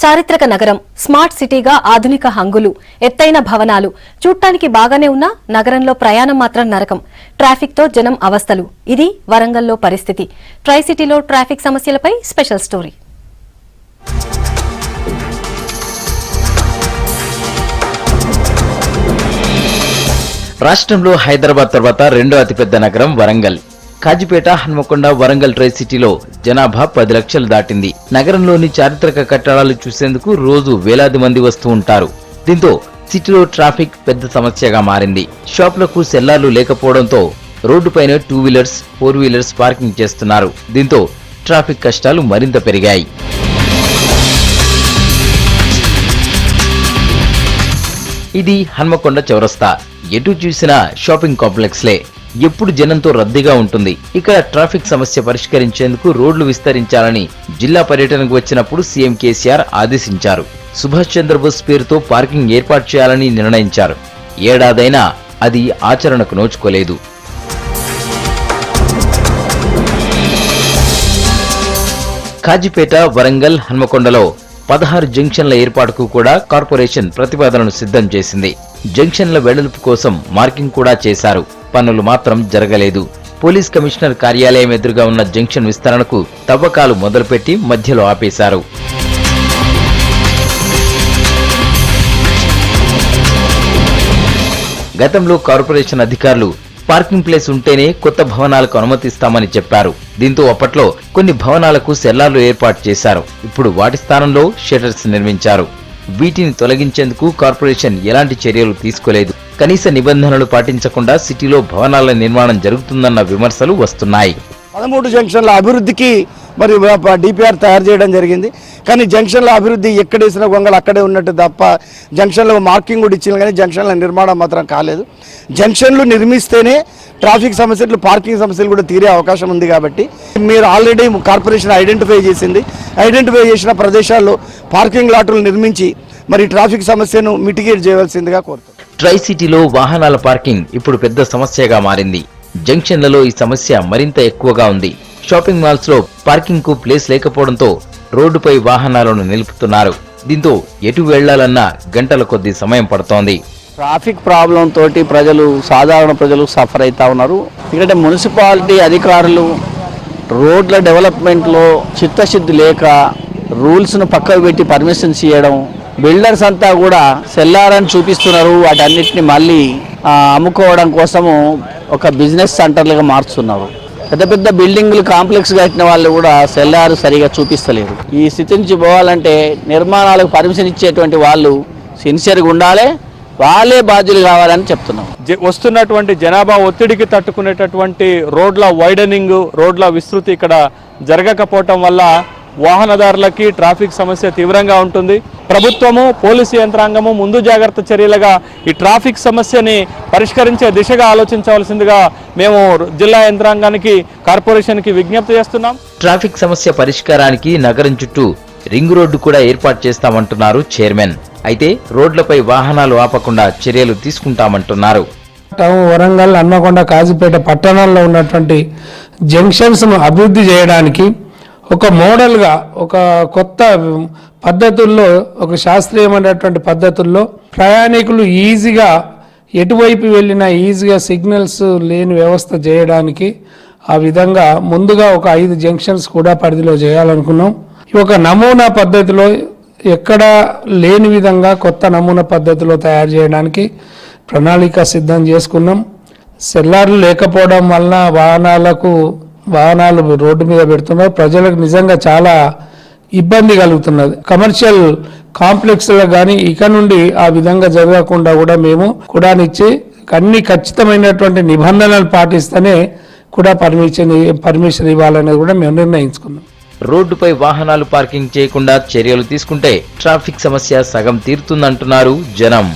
చారిత్రక నగరం, స్మార్ట్ సిటీగా ఆధునిక హంగులు, ఎత్తైన భవనాలు చూడటానికి బాగానే ఉన్నా నగరంలో ప్రయాణం మాత్రం నరకం. ట్రాఫిక్ తో జనం అవస్థలు. ఇది వరంగల్లో పరిస్థితి. ట్రై సిటీలో ట్రాఫిక్ సమస్యలపై స్పెషల్ స్టోరీ. రాష్ట్రంలో హైదరాబాద్ తర్వాత రెండో అతిపెద్ద నగరం వరంగల్. కాజీపేట, హన్మకొండ, వరంగల్ ట్రై సిటీలో జనాభా 10 లక్షలు దాటింది. నగరంలోని చారిత్రక కట్టడాలు చూసేందుకు రోజు వేలాది మంది వస్తూ ఉంటారు. దీంతో సిటీలో ట్రాఫిక్ పెద్ద సమస్యగా మారింది. షాపులకు సెల్లార్లు లేకపోవడంతో రోడ్డుపైన 2 వీలర్స్, 4 వీలర్స్ పార్కింగ్ చేస్తున్నారు. దీంతో ట్రాఫిక్ కష్టాలు మరింత పెరిగాయి. ఇది హన్మకొండ చౌరస్తా. ఎటు చూసినా షాపింగ్ కాంప్లెక్స్లే. ఎప్పుడు జనంతో రద్దీగా ఉంటుంది. ఇక్కడ ట్రాఫిక్ సమస్య పరిష్కరించేందుకు రోడ్లు విస్తరించాలని జిల్లా పర్యటనకు వచ్చినప్పుడు సీఎం కేసీఆర్ ఆదేశించారు. సుభాష్ చంద్రబోస్ పేరుతో పార్కింగ్ ఏర్పాటు చేయాలని నిర్ణయించారు. ఏడాదైనా అది ఆచరణకు నోచుకోలేదు. కాజీపేట, వరంగల్, హన్మకొండలో 16 జంక్షన్ల ఏర్పాటుకు కూడా కార్పొరేషన్ ప్రతిపాదనను సిద్ధం చేసింది. జంక్షన్ల వెడల్పు కోసం మార్కింగ్ కూడా చేశారు. పనులు మాత్రం జరగలేదు. పోలీస్ కమిషనర్ కార్యాలయం ఎదురుగా ఉన్న జంక్షన్ విస్తరణకు తవ్వకాలు మొదలుపెట్టి మధ్యలో ఆపేశారు. గతంలో కార్పొరేషన్ అధికారులు పార్కింగ్ ప్లేస్ ఉంటేనే కొత్త భవనాలకు అనుమతిస్తామని చెప్పారు. దీంతో అప్పట్లో కొన్ని భవనాలకు సెల్లార్లు ఏర్పాటు చేశారు. ఇప్పుడు వాటి స్థానంలో షట్టర్స్ నిర్మించారు. వీటిని తొలగించేందుకు కార్పొరేషన్ ఎలాంటి చర్యలు తీసుకోలేదు. కనీస నిబంధనలు పాటించకుండా సిటీలో భవనాల నిర్మాణం జరుగుతుందన్న విమర్శలు వస్తున్నాయి. 13 జంక్షన్ల అభివృద్ధికి మరి డిపిఆర్ తయారు చేయడం జరిగింది. కానీ జంక్షన్ల అభివృద్ధి ఎక్కడేసిన గొంగలు అక్కడే ఉన్నట్టు తప్ప జంక్షన్లో మార్కింగ్ కూడా ఇచ్చింది, కానీ జంక్షన్ల నిర్మాణం మాత్రం కాలేదు. జంక్షన్లు నిర్మిస్తేనే ట్రాఫిక్ సమస్యలు, పార్కింగ్ సమస్యలు కూడా తీరే అవకాశం ఉంది. కాబట్టి మీరు ఆల్రెడీ కార్పొరేషన్ ఐడెంటిఫై చేసిన ప్రదేశాల్లో పార్కింగ్ లాట్లు నిర్మించి మరి ట్రాఫిక్ సమస్యను మిటిగేట్ చేయవలసిందిగా కోరుతాం. ట్రై సిటీలో వాహనాల పార్కింగ్ ఇప్పుడు పెద్ద సమస్యగా మారింది. జంక్షన్లలో ఈ సమస్య మరింత ఎక్కువగా ఉంది. షాపింగ్ మాల్స్ లో పార్కింగ్ కు ప్లేస్ లేకపోవడంతో రోడ్డుపై వాహనాలను నిలుపుతున్నారు. దీంతో ఎటు వెళ్లాలన్నా గంటల కొద్ది సమయం పడుతోంది. ట్రాఫిక్ ప్రాబ్లం తోటి సాధారణ ప్రజలు సఫర్ అవుతా ఉన్నారు. ఎందుకంటే మున్సిపాలిటీ అధికారులు రోడ్ల డెవలప్మెంట్లో చిత్తశుద్ధి లేక రూల్స్ను పక్కకు పెట్టి పర్మిషన్స్ ఇవ్వడం, బిల్డర్స్ అంతా కూడా సెల్లారని చూపిస్తున్నారు. వాటన్నిటిని మళ్ళీ అమ్ముకోవడం కోసము ఒక బిజినెస్ సెంటర్లుగా మార్చుతున్నారు. పెద్ద పెద్ద బిల్డింగ్లు కాంప్లెక్స్ కట్టిన వాళ్ళు కూడా సెల్లారు సరిగా చూపిస్తలేరు. ఈ స్థితి నుంచి పోవాలంటే నిర్మాణాలకు పర్మిషన్ ఇచ్చేటువంటి వాళ్ళు సిన్సియర్గా ఉండాలి, వాళ్ళే బాధ్యులు కావాలని చెప్తున్నాం. వస్తున్నటువంటి జనాభా ఒత్తిడికి తట్టుకునేటటువంటి రోడ్ల వైడనింగ్, రోడ్ల విస్తృతి ఇక్కడ జరగకపోవటం వల్ల వాహనదారులకి ట్రాఫిక్ సమస్య తీవ్రంగా ఉంటుంది. ప్రభుత్వము, పోలీసు యంత్రాంగము ముందు జాగ్రత్త చర్యలుగా ఈ ట్రాఫిక్ సమస్యని పరిష్కరించే దిశగా ఆలోచించవలసిందిగా మేము జిల్లా యంత్రాంగానికి, కార్పొరేషన్కి విజ్ఞప్తి చేస్తున్నాం. ట్రాఫిక్ సమస్య పరిష్కారానికి నగరం చుట్టూ రింగ్ రోడ్డు కూడా ఏర్పాటు చేస్తామంటున్నారు చైర్మన్. అయితే రోడ్లపై వాహనాలు ఆపకుండా చర్యలు తీసుకుంటామంటున్నారు. వరంగల్, హన్మకొండ, కాజీపేట పట్టణాల్లో ఉన్నటువంటి జంక్షన్స్ ను అభివృద్ధి చేయడానికి ఒక మోడల్గా, ఒక కొత్త పద్ధతుల్లో, ఒక శాస్త్రీయమైనటువంటి పద్ధతుల్లో ప్రయాణికులు ఈజీగా ఎటువైపు వెళ్ళినా ఈజీగా సిగ్నల్స్ లేని వ్యవస్థ చేయడానికి ఆ విధంగా ముందుగా ఒక 5 జంక్షన్స్ కూడా పరిధిలో చేయాలనుకున్నాం. ఒక నమూనా పద్ధతిలో, ఎక్కడ లేని విధంగా కొత్త నమూనా పద్ధతిలో తయారు చేయడానికి ప్రణాళిక సిద్ధం చేసుకున్నాం. సెల్లార్లు లేకపోవడం వలన వాహనాలు రోడ్డు మీద పెడుతున్నారు. ప్రజలకు నిజంగా చాలా ఇబ్బంది కలుగుతున్నది. కమర్షియల్ కాంప్లెక్స్లో కానీ ఇక నుండి ఆ విధంగా జరగకుండా కూడా మేము కుడానిచ్చి అన్ని ఖచ్చితమైనటువంటి నిబంధనలు పాటిస్తేనే కూడా పర్మిషన్ ఇవ్వాలనేది కూడా మేము నిర్ణయించుకున్నాం. రోడ్డుపై వాహనాలు పార్కింగ్ చేయకుండా చర్యలు తీసుకుంటే ట్రాఫిక్ సమస్య సగం తీరుతుందంటున్నారు జనం.